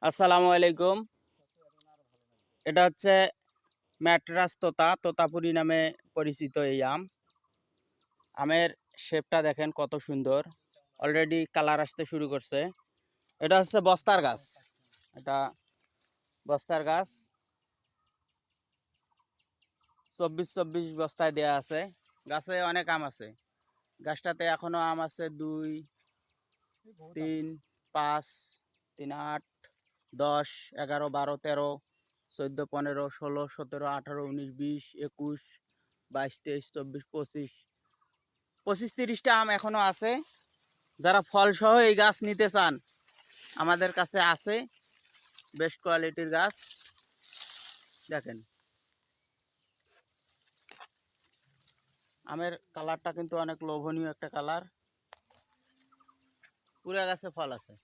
আসসালামু আলাইকুম। এটা হচ্ছে ম্যাট্রাস তোতাপুরি নামে পরিচিত এই আমের শেপটা দেখেন কত সুন্দর, অলরেডি কালার আসতে শুরু করছে। এটা হচ্ছে বস্তার গাছ, এটা বস্তার গাছ 24 বস্তায় দেয়া আছে। গাছে অনেক আম আছে, গাছটাতে এখনো আম আছে 2, 3, 5, 3, 8, 10, 11, 12, 13, 14, 15, 16, 17, 18, 19, 20, 21, 22, 23, 24, 25, 30টা আম এখনো আছে। যারা ফল সহ এই গাছ নিতে চান আমাদের কাছে আছে, বেস্ট কোয়ালিটির গাছ। দেখেন আমের কালারটা কিন্তু অনেক লোভনীয় একটা কালার, পুরা গাছে ফল আছে।